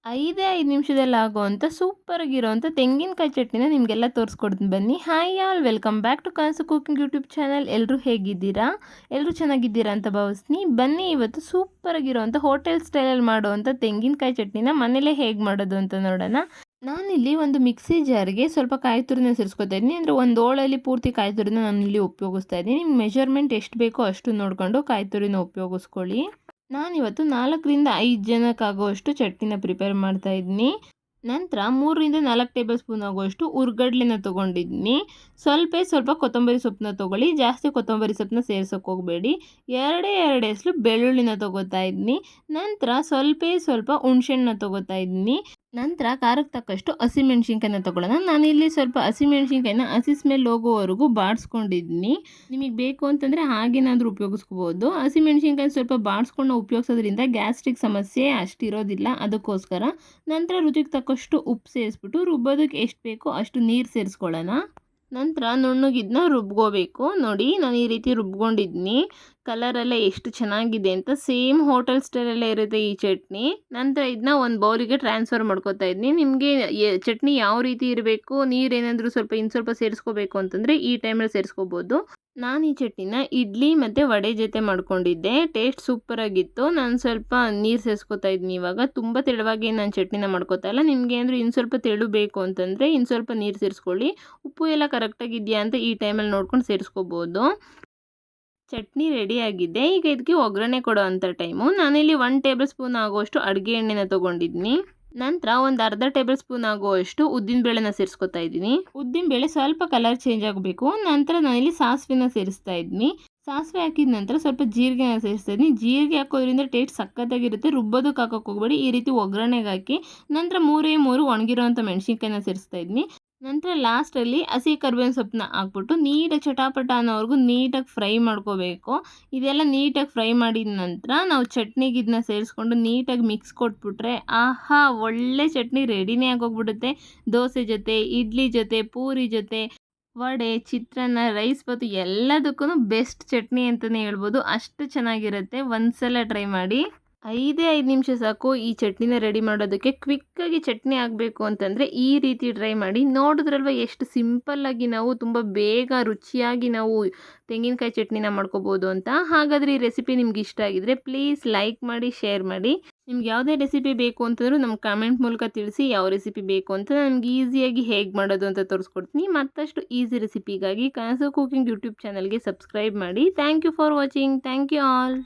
5 ನಿಮಿಷದಲ್ಲಿ ಆಗೋವಂಥ ಸೂಪರಾಗಿರೋವಂಥ ತೆಂಗಿನಕಾಯಿ ಚಟ್ನಿನ ನಿಮಗೆಲ್ಲ ತೋರಿಸ್ಕೊಡ್ತೀನಿ ಬನ್ನಿ. Hi all, welcome back to Kanasu cooking YouTube channel. ಎಲ್ಲರೂ ಹೇಗಿದ್ದೀರಾ? ಎಲ್ಲರೂ ಚೆನ್ನಾಗಿದ್ದೀರಾ ಅಂತ ಭಾವಿಸ್ತೀನಿ. ಬನ್ನಿ ಇವತ್ತು ಸೂಪರಾಗಿರೋವಂಥ ಹೋಟೆಲ್ ಸ್ಟೈಲಲ್ಲಿ ಮಾಡುವಂಥ ತೆಂಗಿನಕಾಯಿ ಚಟ್ನಿನ ಮನೇಲೇ ಹೇಗೆ ಮಾಡೋದು ಅಂತ ನೋಡೋಣ. ನಾನಿಲ್ಲಿ ಒಂದು ಮಿಕ್ಸಿ ಜಾರ್ಗೆ ಸ್ವಲ್ಪ ಕಾಯಿ ತುರಿನ ಸೇರಿಸ್ಕೊತಾ ಇದ್ದೀನಿ. ಅಂದರೆ ಒಂದು ಓಳಲ್ಲಿ ಪೂರ್ತಿ ಕಾಯಿ ತುರಿನ ನಾನಿಲ್ಲಿ ಉಪಯೋಗಿಸ್ತಾ ಇದ್ದೀನಿ. ನಿಮ್ಮ ಮೆಜರ್ಮೆಂಟ್ ಎಷ್ಟು ಬೇಕೋ ಅಷ್ಟು ನೋಡಿಕೊಂಡು ಕಾಯಿ ತುರಿನ ಉಪಯೋಗಿಸ್ಕೊಳ್ಳಿ. ನಾನಿವತ್ತು 4ರಿಂದ 5 ಜನಕ್ಕಾಗುವಷ್ಟು ಚಟ್ನಿನ ಪ್ರಿಪೇರ್ ಮಾಡ್ತಾ ಇದ್ದೀನಿ. ನಂತರ 3ರಿಂದ 4 ಟೇಬಲ್ ಸ್ಪೂನ್ ಆಗುವಷ್ಟು ಹುರ್ಗಡ್ಲೆನ ತೊಗೊಂಡಿದ್ದೀನಿ. ಸ್ವಲ್ಪ ಕೊತ್ತಂಬರಿ ಸೊಪ್ಪನ್ನ ತೊಗೊಳ್ಳಿ. ಜಾಸ್ತಿ ಕೊತ್ತಂಬರಿ ಸೊಪ್ಪನ್ನ ಸೇರ್ಸೋಕೆ ಹೋಗಬೇಡಿ. 2 ಎಸಳು ಬೆಳ್ಳುಳ್ಳಿನ ತೊಗೋತಾ ಇದ್ದೀನಿ. ನಂತರ ಸ್ವಲ್ಪ ಹುಣಸೆಹಣ್ಣನ್ನ ತೊಗೋತಾ ಇದ್ದೀನಿ. ನಂತರ ಖಾರಕ್ಕೆ ತಕ್ಕಷ್ಟು ಹಸಿಮೆಣ್ಸಿನ್ಕಾಯಿನ ತೊಗೊಳ್ಳೋಣ. ನಾನಿಲ್ಲಿ ಸ್ವಲ್ಪ ಹಸಿಮೆಣ್ಸಿನ್ಕಾಯಿನ ಹಸಿ ಸ್ಮೆಲ್ ಹೋಗೋವರೆಗೂ ಬಾಡಿಸ್ಕೊಂಡಿದ್ದೀನಿ. ನಿಮಗೆ ಬೇಕು ಅಂತಂದರೆ ಹಾಗೇನಾದರೂ ಉಪಯೋಗಿಸ್ಕೋಬೋದು. ಹಸಿಮೆಣ್ಸಿನ್ಕಾಯಿ ಸ್ವಲ್ಪ ಬಾಡಿಸ್ಕೊಂಡು ಉಪಯೋಗಿಸೋದ್ರಿಂದ ಗ್ಯಾಸ್ಟ್ರಿಕ್ ಸಮಸ್ಯೆ ಅಷ್ಟಿರೋದಿಲ್ಲ, ಅದಕ್ಕೋಸ್ಕರ. ನಂತರ ರುಚಿಗೆ ತಕ್ಕಷ್ಟು ಉಪ್ಪು ಸೇರಿಸ್ಬಿಟ್ಟು ರುಬ್ಬೋದಕ್ಕೆ ಎಷ್ಟು ಬೇಕೋ ಅಷ್ಟು ನೀರು ಸೇರಿಸ್ಕೊಳ್ಳೋಣ. ನಂತರ ನುಣ್ಣಗಿದ್ನ ರುಬ್ಕೋಬೇಕು. ನೋಡಿ, ನಾನು ಈ ರೀತಿ ರುಬ್ಕೊಂಡಿದ್ದೀನಿ. ಕಲರೆಲ್ಲ ಎಷ್ಟು ಚೆನ್ನಾಗಿದೆ ಅಂತ. ಸೇಮ್ ಹೋಟೆಲ್ ಸ್ಟೈಲಲ್ಲೇ ಇರುತ್ತೆ ಈ ಚಟ್ನಿ. ನಂತರ ಇದನ್ನ ಒಂದು ಬೌಲಿಗೆ ಟ್ರಾನ್ಸ್ಫರ್ ಮಾಡ್ಕೊತಾ ಇದ್ದೀನಿ. ನಿಮಗೆ ಚಟ್ನಿ ಯಾವ ರೀತಿ ಇರಬೇಕು, ನೀರೇನಾದರೂ ಇನ್ನು ಸ್ವಲ್ಪ ಸೇರಿಸ್ಕೋಬೇಕು ಅಂತಂದರೆ ಈ ಟೈಮಲ್ಲಿ ಸೇರಿಸ್ಕೋಬೋದು. ನಾನು ಈ ಚಟ್ನಿನ ಇಡ್ಲಿ ಮತ್ತು ವಡೆ ಜೊತೆ ಮಾಡ್ಕೊಂಡಿದ್ದೆ. ಟೇಸ್ಟ್ ಸೂಪರಾಗಿತ್ತು. ನಾನು ಸ್ವಲ್ಪ ನೀರು ಸೇರಿಸ್ಕೊತಾ ಇದ್ದೀನಿ ಇವಾಗ. ತುಂಬ ತೆಳುವಾಗಿ ನಾನು ಚಟ್ನಿನ ಮಾಡ್ಕೊತಾ ಇಲ್ಲ. ನಿಮಗೆ ಅಂದರೆ ಇನ್ನು ಸ್ವಲ್ಪ ತೆಳು ಬೇಕು ಅಂತಂದರೆ ಇನ್ನು ಸ್ವಲ್ಪ ನೀರು ಸೇರಿಸ್ಕೊಳ್ಳಿ. ಉಪ್ಪು ಎಲ್ಲ ಕರೆಕ್ಟಾಗಿದೆಯಾ ಅಂತ ಈ ಟೈಮಲ್ಲಿ ನೋಡ್ಕೊಂಡು ಸೇರಿಸ್ಕೋಬೋದು. ಚಟ್ನಿ ರೆಡಿಯಾಗಿದೆ. ಈಗ ಇದಕ್ಕೆ ಒಗ್ಗರಣೆ ಕೊಡೋ ಅಂಥ ಟೈಮು. ನಾನಿಲ್ಲಿ 1 ಟೇಬಲ್ ಸ್ಪೂನ್ ಆಗುವಷ್ಟು ಅಡುಗೆ ಎಣ್ಣೆನ ತೊಗೊಂಡಿದ್ದೀನಿ. ನಂತರ ಒಂದು ಅರ್ಧ ಟೇಬಲ್ ಸ್ಪೂನ್ ಆಗುವಷ್ಟು ಉದ್ದಿನಬೇಳೆನ ಸೇರಿಸ್ಕೊತಾ ಇದ್ದೀನಿ. ಉದ್ದಿನಬೇಳೆ ಸ್ವಲ್ಪ ಕಲರ್ ಚೇಂಜ್ ಆಗಬೇಕು. ನಂತರ ನಾನಿಲ್ಲಿ ಸಾಸಿವೆನ ಸೇರಿಸ್ತಾ ಇದ್ದೀನಿ. ಸಾಸಿವೆ ಹಾಕಿದ ನಂತರ ಸ್ವಲ್ಪ ಜೀರಿಗೆನ ಸೇರಿಸ್ತಾ ಇದ್ದೀನಿ. ಜೀರಿಗೆ ಹಾಕೋದ್ರಿಂದ ಟೇಸ್ಟ್ ಸಖತ್ತಾಗಿರುತ್ತೆ. ರುಬ್ಬೋದಕ್ಕೆ ಹಾಕೋಕೆ ಹೋಗಬೇಡಿ. ಈ ರೀತಿ ಒಗ್ಗರಣೆಗೆ ಹಾಕಿ ನಂತರ 3 ಒಣಗಿರೋವಂಥ ಮೆಣಸಿನ್ಕಾಯಿನ ಸೇರಿಸ್ತಾ ಇದ್ದೀನಿ. ನಂತರ ಲಾಸ್ಟಲ್ಲಿ ಹಸಿ ಕರಿಬೇವಿನ ಸೊಪ್ಪನ್ನ ಹಾಕ್ಬಿಟ್ಟು ನೀಟಾಗಿ ಚಟಾಪಟ ಅನ್ನೋವರೆಗೂ ನೀಟಾಗಿ ಫ್ರೈ ಮಾಡ್ಕೋಬೇಕು. ಇದೆಲ್ಲ ನೀಟಾಗಿ ಫ್ರೈ ಮಾಡಿದ ನಂತರ ನಾವು ಚಟ್ನಿಗೆ ಇದನ್ನ ಸೇರಿಸ್ಕೊಂಡು ನೀಟಾಗಿ ಮಿಕ್ಸ್ ಕೊಟ್ಬಿಟ್ರೆ ಆಹಾ, ಒಳ್ಳೆ ಚಟ್ನಿ ರೆಡಿನೇ ಆಗೋಗ್ಬಿಡುತ್ತೆ. ದೋಸೆ ಜೊತೆ, ಇಡ್ಲಿ ಜೊತೆ, ಪೂರಿ ಜೊತೆ, ವಡೆ, ಚಿತ್ರಾನ್ನ, ರೈಸ್ ಬಾತು ಎಲ್ಲದಕ್ಕೂ ಬೆಸ್ಟ್ ಚಟ್ನಿ ಅಂತಲೇ ಹೇಳ್ಬೋದು. ಅಷ್ಟು ಚೆನ್ನಾಗಿರುತ್ತೆ. ಒಂದ್ಸಲ ಟ್ರೈ ಮಾಡಿ. 5 ನಿಮಿಷ ಸಾಕು ಈ ಚಟ್ನಿನ ರೆಡಿ ಮಾಡೋದಕ್ಕೆ. ಕ್ವಿಕ್ಕಾಗಿ ಚಟ್ನಿ ಆಗಬೇಕು ಅಂತಂದರೆ ಈ ರೀತಿ ಟ್ರೈ ಮಾಡಿ. ನೋಡಿದ್ರಲ್ವ ಎಷ್ಟು ಸಿಂಪಲ್ಲಾಗಿ ನಾವು ತುಂಬ ಬೇಗ ರುಚಿಯಾಗಿ ನಾವು ತೆಂಗಿನಕಾಯಿ ಚಟ್ನಿನ ಮಾಡ್ಕೋಬೋದು ಅಂತ. ಹಾಗಾದರೆ ಈ ರೆಸಿಪಿ ನಿಮ್ಗೆ ಇಷ್ಟ ಆಗಿದರೆ ಪ್ಲೀಸ್ ಲೈಕ್ ಮಾಡಿ, ಶೇರ್ ಮಾಡಿ. ನಿಮ್ಗೆ ಯಾವುದೇ ರೆಸಿಪಿ ಬೇಕು ಅಂತಂದರೂ ನಮ್ಮ ಕಾಮೆಂಟ್ ಮೂಲಕ ತಿಳಿಸಿ ಯಾವ ರೆಸಿಪಿ ಬೇಕು ಅಂತ. ನಮ್ಗೆ ಈಸಿಯಾಗಿ ಹೇಗೆ ಮಾಡೋದು ಅಂತ ತೋರಿಸ್ಕೊಡ್ತೀನಿ. ಮತ್ತಷ್ಟು ಈಸಿ ರೆಸಿಪಿಗಾಗಿ ಕನಸು ಕುಕಿಂಗ್ ಯೂಟ್ಯೂಬ್ ಚಾನಲ್ಗೆ ಸಬ್ಸ್ಕ್ರೈಬ್ ಮಾಡಿ. Thank you for watching. Thank you all.